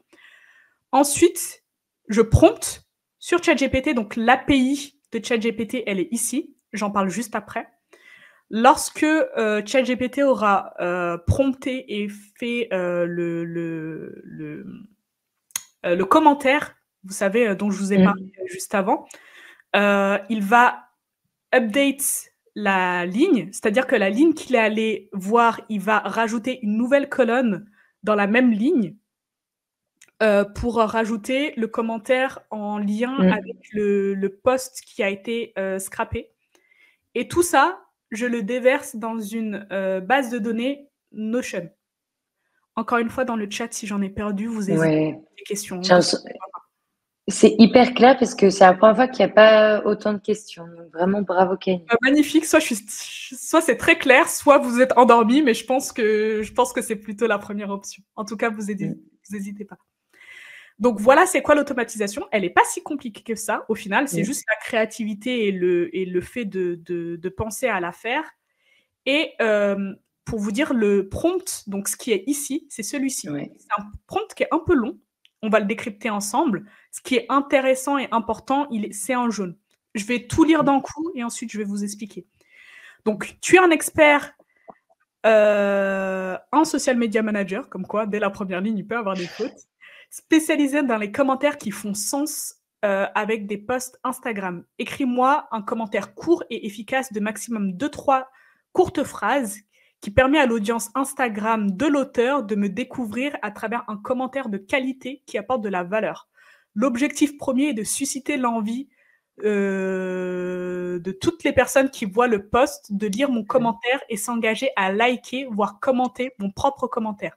Ensuite, je prompte sur ChatGPT. Donc, l'API de ChatGPT, elle est ici. J'en parle juste après. Lorsque ChatGPT aura prompté et fait le commentaire, vous savez, dont je vous ai parlé juste avant, il va update la ligne, c'est-à-dire que la ligne qu'il est allé voir, il va rajouter une nouvelle colonne dans la même ligne pour rajouter le commentaire en lien avec le post qui a été scrappé. Et tout ça, je le déverse dans une base de données Notion. Encore une fois, dans le chat, si j'en ai perdu, vous hésitez des questions. C'est hyper clair parce que c'est la première fois qu'il n'y a pas autant de questions. Donc vraiment, bravo, Camille. Magnifique. Soit c'est très clair, soit vous êtes endormi, mais je pense que c'est plutôt la première option. En tout cas, vous n'hésitez pas. Donc voilà, c'est quoi l'automatisation? Elle n'est pas si compliquée que ça, au final. C'est juste la créativité et le fait de penser à la faire. Et pour vous dire, le prompt, donc ce qui est ici, c'est celui-ci. Ouais. C'est un prompt qui est un peu long. On va le décrypter ensemble. Ce qui est intéressant et important, c'est en jaune. Je vais tout lire d'un coup et ensuite je vais vous expliquer. Donc, tu es un expert en social media manager, comme quoi, dès la première ligne, il peut avoir des fautes, spécialisé dans les commentaires qui font sens avec des posts Instagram. Écris-moi un commentaire court et efficace de maximum 2-3 courtes phrases qui permet à l'audience Instagram de l'auteur de me découvrir à travers un commentaire de qualité qui apporte de la valeur. L'objectif premier est de susciter l'envie de toutes les personnes qui voient le post de lire mon commentaire et s'engager à liker, voire commenter mon propre commentaire.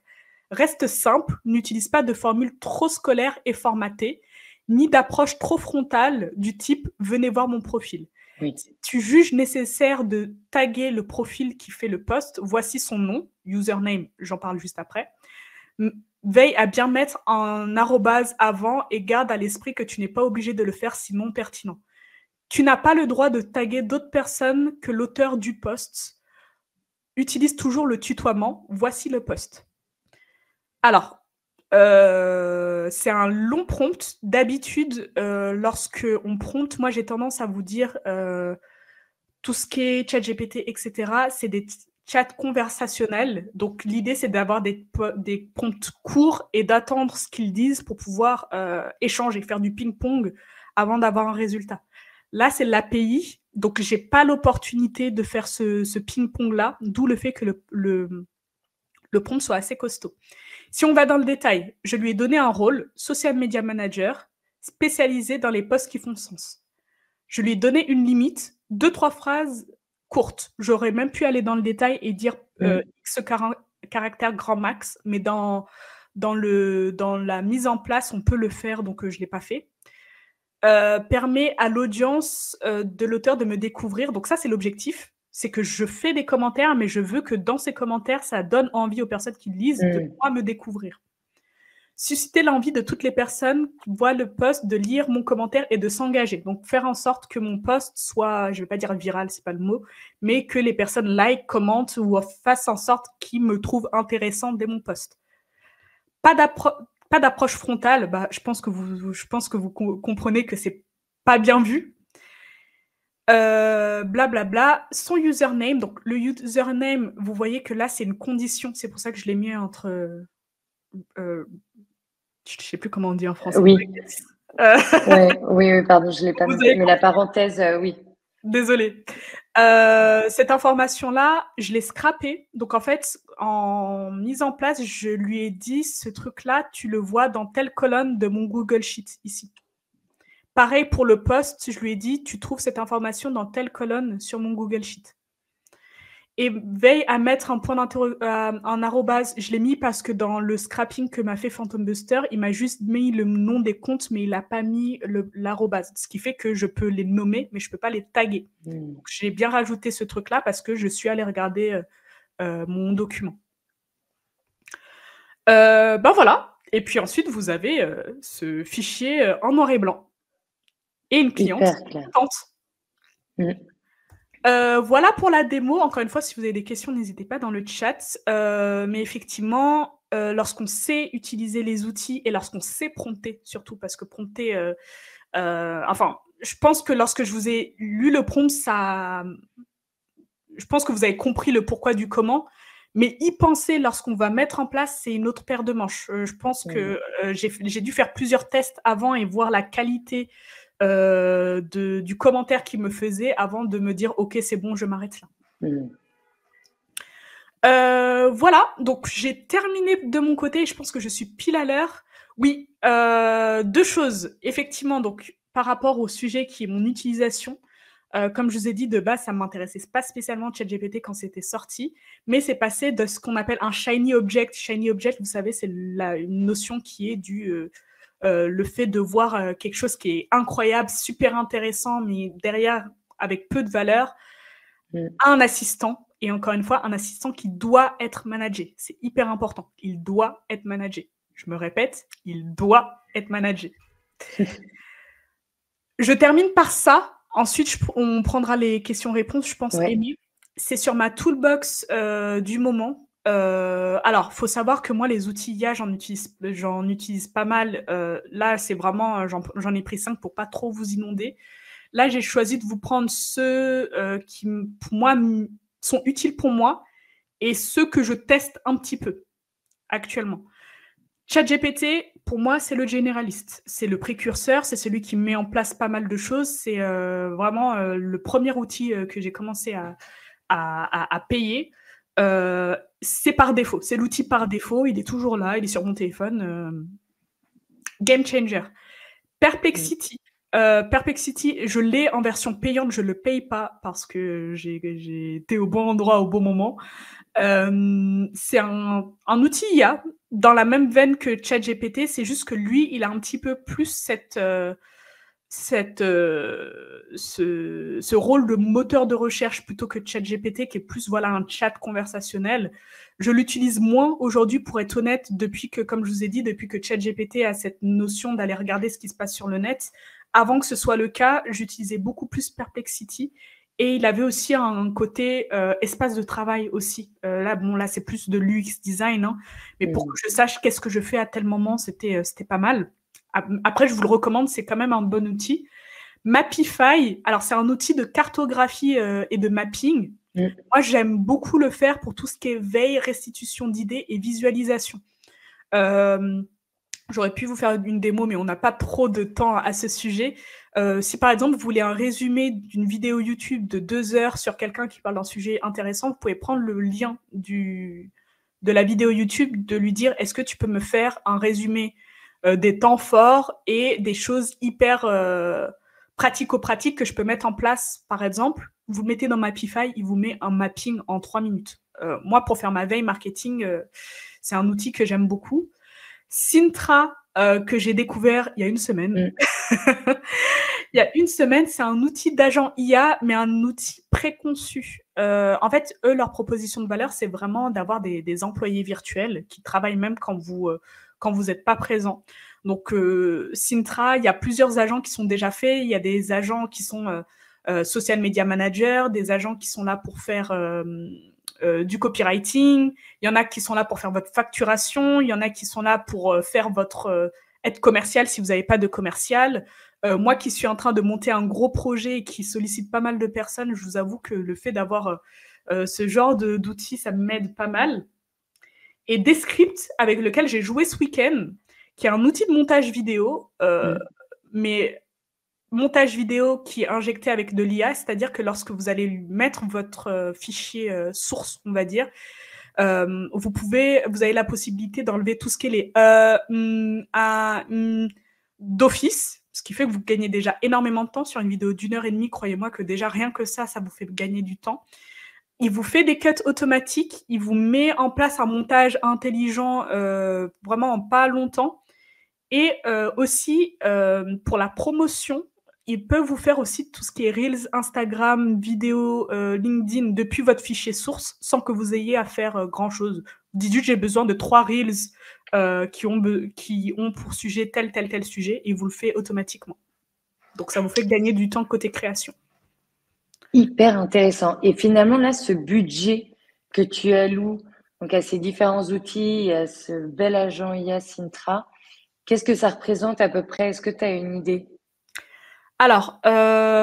Reste simple, n'utilise pas de formule trop scolaire et formatée, ni d'approche trop frontale du type « venez voir mon profil ». Oui. Si tu juges nécessaire de taguer le profil qui fait le post, voici son nom, username, j'en parle juste après. Veille à bien mettre un arrobase avant et garde à l'esprit que tu n'es pas obligé de le faire sinon pertinent. Tu n'as pas le droit de taguer d'autres personnes que l'auteur du post. Utilise toujours le tutoiement. Voici le post. Alors, c'est un long prompt. D'habitude, lorsque on prompte, moi j'ai tendance à vous dire tout ce qui est ChatGPT, etc., c'est des chats conversationnels. Donc l'idée, c'est d'avoir des prompts courts et d'attendre ce qu'ils disent pour pouvoir échanger, faire du ping-pong avant d'avoir un résultat. Là, c'est l'API, donc je n'ai pas l'opportunité de faire ce ping-pong-là, d'où le fait que le prompt soit assez costaud. Si on va dans le détail, je lui ai donné un rôle, social media manager, spécialisé dans les posts qui font sens. Je lui ai donné une limite, 2-3 phrases courtes. J'aurais même pu aller dans le détail et dire X caractère grand max, mais dans la mise en place, on peut le faire, donc je ne l'ai pas fait. Permet à l'audience de l'auteur de me découvrir. Donc ça, c'est l'objectif. C'est que je fais des commentaires, mais je veux que dans ces commentaires, ça donne envie aux personnes qui lisent de moi me découvrir. Susciter l'envie de toutes les personnes qui voient le post de lire mon commentaire et de s'engager. Donc, faire en sorte que mon post soit, je ne vais pas dire viral, c'est pas le mot, mais que les personnes like, commentent ou fassent en sorte qu'ils me trouvent intéressant dès mon post. Pas d'approche frontale, je pense que vous comprenez que c'est pas bien vu. Blablabla. Son username, donc le username, vous voyez que là, c'est une condition. C'est pour ça que je l'ai mis entre... je ne sais plus comment on dit en français. Oui. Oui, pardon, je ne l'ai pas noté, mais la parenthèse, oui. Désolée. Cette information-là, je l'ai scrappée. Donc, en fait, en mise en place, je lui ai dit, ce truc-là, tu le vois dans telle colonne de mon Google Sheet, ici. Pareil pour le post, je lui ai dit, tu trouves cette information dans telle colonne sur mon Google Sheet. Et veille à mettre un point un arrobase. Je l'ai mis parce que dans le scrapping que m'a fait Phantom Buster, il m'a juste mis le nom des comptes, mais il n'a pas mis l'arrobase. Ce qui fait que je peux les nommer, mais je ne peux pas les taguer. Donc, j'ai bien rajouté ce truc-là parce que je suis allée regarder mon document. Voilà. Et puis ensuite, vous avez ce fichier en noir et blanc. Et une cliente contente. Voilà pour la démo. Encore une fois, si vous avez des questions, n'hésitez pas dans le chat. Mais effectivement, lorsqu'on sait utiliser les outils et lorsqu'on sait prompter, surtout parce que prompter... je pense que lorsque je vous ai lu le prompt, je pense que vous avez compris le pourquoi du comment. Mais y penser lorsqu'on va mettre en place, c'est une autre paire de manches. Je pense que j'ai dû faire plusieurs tests avant et voir la qualité du commentaire qu'il me faisait avant de me dire « Ok, c'est bon, je m'arrête là. » Voilà, donc j'ai terminé de mon côté. Je pense que je suis pile à l'heure. Oui, 2 choses. Effectivement, donc par rapport au sujet qui est mon utilisation, comme je vous ai dit, de base, ça ne m'intéressait pas spécialement ChatGPT quand c'était sorti, mais c'est passé de ce qu'on appelle un shiny object. Shiny object, vous savez, c'est une notion qui est le fait de voir quelque chose qui est incroyable, super intéressant, mais derrière, avec peu de valeur, un assistant, et encore une fois, un assistant qui doit être managé. C'est hyper important. Il doit être managé. Je me répète, il doit être managé. Je termine par ça. Ensuite, on prendra les questions-réponses, je pense, Amy. C'est sur ma toolbox du moment. Alors, faut savoir que moi, les outils IA, j'en utilise pas mal. Là, c'est vraiment, j'en ai pris 5 pour pas trop vous inonder. Là, j'ai choisi de vous prendre ceux qui, pour moi, sont utiles pour moi et ceux que je teste un petit peu actuellement. ChatGPT, pour moi, c'est le généraliste. C'est le précurseur, c'est celui qui met en place pas mal de choses. C'est vraiment le premier outil que j'ai commencé à payer. C'est par défaut. C'est l'outil par défaut. Il est toujours là. Il est sur mon téléphone. Game changer. Perplexity. Perplexity, je l'ai en version payante. Je ne le paye pas parce que j'ai été au bon endroit au bon moment. C'est un outil IA dans la même veine que ChatGPT, c'est juste que lui, il a un petit peu plus ce rôle de moteur de recherche plutôt que ChatGPT, qui est plus voilà, un chat conversationnel. Je l'utilise moins aujourd'hui, pour être honnête, depuis que, comme je vous ai dit, depuis que ChatGPT a cette notion d'aller regarder ce qui se passe sur le net. Avant que ce soit le cas, j'utilisais beaucoup plus Perplexity. Et il avait aussi un côté espace de travail aussi. Là, c'est plus de l'UX design, hein, mais pour que je sache qu'est-ce que je fais à tel moment, c'était pas mal. Après, je vous le recommande, c'est quand même un bon outil. Mapify, alors c'est un outil de cartographie et de mapping. Moi, j'aime beaucoup le faire pour tout ce qui est veille, restitution d'idées et visualisation. J'aurais pu vous faire une démo, mais on n'a pas trop de temps à ce sujet. Si par exemple, vous voulez un résumé d'une vidéo YouTube de 2 heures sur quelqu'un qui parle d'un sujet intéressant, vous pouvez prendre le lien de la vidéo YouTube, de lui dire « Est-ce que tu peux me faire un résumé des temps forts et des choses hyper pratico-pratiques que je peux mettre en place ?» Par exemple, vous le mettez dans Mapify, il vous met un mapping en 3 minutes. Moi, pour faire ma veille marketing, c'est un outil que j'aime beaucoup. Syntra, que j'ai découvert il y a une semaine. Il y a une semaine, c'est un outil d'agent IA, mais un outil préconçu. En fait, eux, leur proposition de valeur, c'est vraiment d'avoir des employés virtuels qui travaillent même quand vous n'êtes pas présent. Donc, Syntra, il y a plusieurs agents qui sont déjà faits. Il y a des agents qui sont social media managers, des agents qui sont là pour faire du copywriting, il y en a qui sont là pour faire votre facturation, il y en a qui sont là pour faire votre être commercial si vous n'avez pas de commercial. Moi qui suis en train de monter un gros projet et qui sollicite pas mal de personnes, je vous avoue que le fait d'avoir ce genre d'outils, ça m'aide pas mal. Et Descript, avec lequel j'ai joué ce week-end, qui est un outil de montage vidéo, mais montage vidéo qui est injecté avec de l'IA, c'est-à-dire que lorsque vous allez mettre votre fichier source, on va dire, vous avez la possibilité d'enlever tout ce qui est les d'office, ce qui fait que vous gagnez déjà énormément de temps sur une vidéo d'1 heure et demie. Croyez-moi que déjà rien que ça vous fait gagner du temps. Il vous fait des cuts automatiques, il vous met en place un montage intelligent vraiment en pas longtemps. Et aussi, pour la promotion, il peut vous faire aussi tout ce qui est Reels, Instagram, vidéo, LinkedIn depuis votre fichier source sans que vous ayez à faire grand-chose. Dites juste, j'ai besoin de 3 Reels qui ont pour sujet tel sujet, et il vous le fait automatiquement. Donc, ça vous fait gagner du temps côté création. Hyper intéressant. Et finalement, là, ce budget que tu alloues donc à ces différents outils, à ce bel agent IA Syntra, qu'est-ce que ça représente à peu près? Est-ce que tu as une idée? Alors,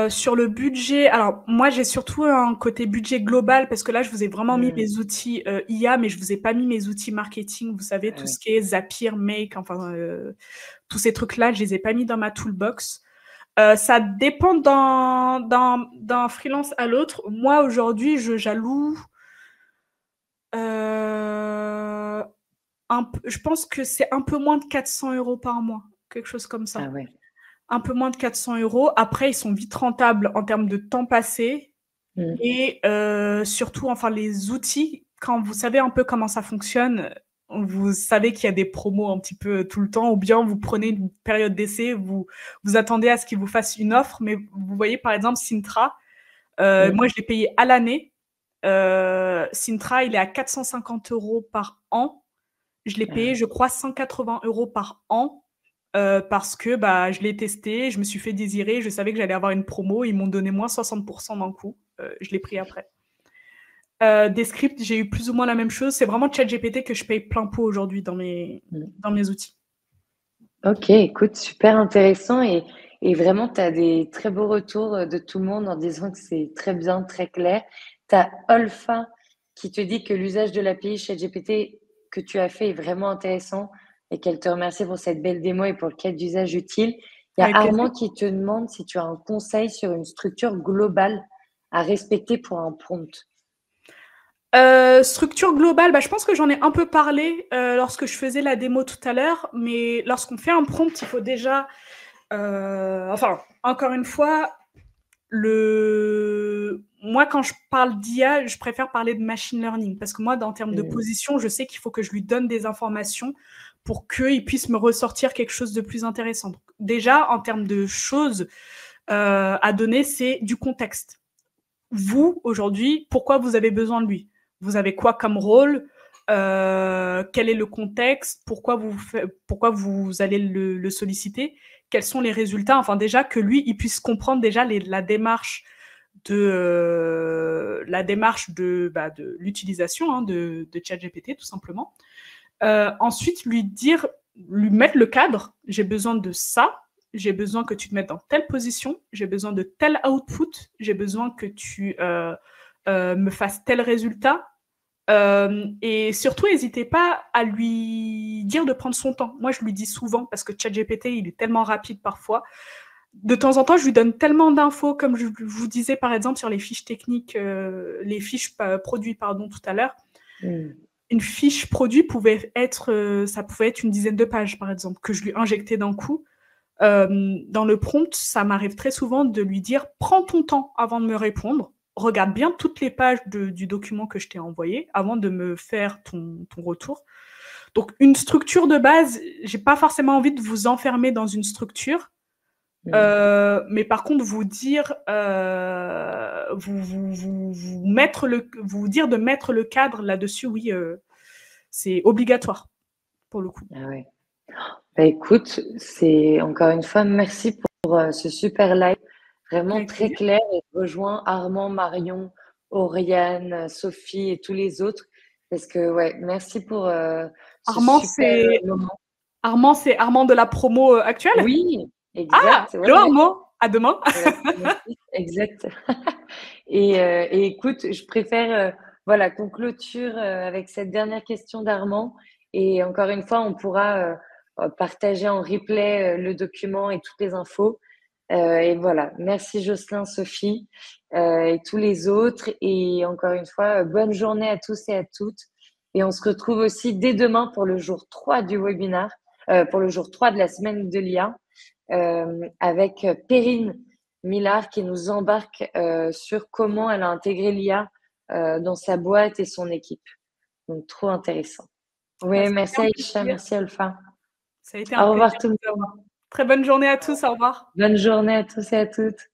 sur le budget, alors moi j'ai surtout un côté budget global parce que là je vous ai vraiment mis mes outils IA, mais je vous ai pas mis mes outils marketing. Vous savez, tout ce qui est Zapier, Make, enfin tous ces trucs-là, je les ai pas mis dans ma toolbox. Ça dépend d'un freelance à l'autre. Moi aujourd'hui, j'alloue je pense que c'est un peu moins de 400 € par mois, quelque chose comme ça. Ah ouais. Un peu moins de 400 €. Après, ils sont vite rentables en termes de temps passé. Et surtout, enfin, les outils, quand vous savez un peu comment ça fonctionne, vous savez qu'il y a des promos un petit peu tout le temps, ou bien vous prenez une période d'essai, vous attendez à ce qu'ils vous fassent une offre. Mais vous voyez, par exemple, Syntra, moi, je l'ai payé à l'année. Syntra, il est à 450 € par an. Je l'ai payé, je crois, 180 € par an. Parce que je l'ai testé, je me suis fait désirer, je savais que j'allais avoir une promo, ils m'ont donné moins 60% d'un coup, je l'ai pris après. Des scripts, j'ai eu plus ou moins la même chose. C'est vraiment ChatGPT que je paye plein pot aujourd'hui dans mes outils. Ok, écoute, super intéressant et vraiment, tu as des très beaux retours de tout le monde en disant que c'est très bien, très clair. Tu as Olfa qui te dit que l'usage de l'API ChatGPT que tu as fait est vraiment intéressant et qu'elle te remercie pour cette belle démo et pour le cas d'usage utile. Il y a Avec plaisir. Armand qui te demande si tu as un conseil sur une structure globale à respecter pour un prompt. Structure globale, je pense que j'en ai un peu parlé lorsque je faisais la démo tout à l'heure, mais lorsqu'on fait un prompt, il faut déjà... encore une fois, moi, quand je parle d'IA, je préfère parler de machine learning, parce que moi, en termes de position, je sais qu'il faut que je lui donne des informations pour qu'il puisse me ressortir quelque chose de plus intéressant. Donc, déjà, en termes de choses à donner, c'est du contexte. Vous, aujourd'hui, pourquoi vous avez besoin de lui? Vous avez quoi comme rôle? Quel est le contexte? Pourquoi vous allez le solliciter? Quels sont les résultats? Enfin, déjà, que lui, il puisse comprendre déjà la démarche de l'utilisation de ChatGPT, tout simplement. Ensuite, lui mettre le cadre. J'ai besoin de ça. J'ai besoin que tu te mettes dans telle position, j'ai besoin de tel output, j'ai besoin que tu me fasses tel résultat. Et surtout, n'hésitez pas à lui dire de prendre son temps. Moi, je lui dis souvent, parce que ChatGPT, il est tellement rapide parfois. De temps en temps, je lui donne tellement d'infos, comme je vous disais par exemple sur les fiches techniques, les fiches produits, tout à l'heure. Une fiche produit pouvait être une dizaine de pages, par exemple, que je lui injectais d'un coup. Dans le prompt, ça m'arrive très souvent de lui dire « Prends ton temps avant de me répondre, regarde bien toutes les pages du document que je t'ai envoyé avant de me faire ton retour. » Donc, une structure de base, j'ai pas forcément envie de vous enfermer dans une structure, mais par contre, vous dire, vous dire de mettre le cadre là-dessus, oui, c'est obligatoire pour le coup. Ah ouais. Écoute, c'est encore une fois, merci pour ce super live, vraiment très clair et rejoins Armand, Marion, Oriane, Sophie et tous les autres parce que ouais, merci pour ce super moment. Armand, c'est Armand de la promo actuelle? Oui, exact. Hello Armand, à demain. Exact. Et écoute, je préfère qu'on clôture avec cette dernière question d'Armand et encore une fois, on pourra partager en replay le document et toutes les infos. Et voilà, merci Jocelyn, Sophie et tous les autres. Et encore une fois, bonne journée à tous et à toutes. Et on se retrouve aussi dès demain pour le jour 3 du webinaire, pour le jour 3 de la semaine de l'IA, avec Perrine Millard qui nous embarque sur comment elle a intégré l'IA dans sa boîte et son équipe. Donc, trop intéressant. Oui, merci Aïcha, merci Alpha. Ça a été un plaisir. Au revoir tout le monde. Très bonne journée à tous, au revoir. Bonne journée à tous et à toutes.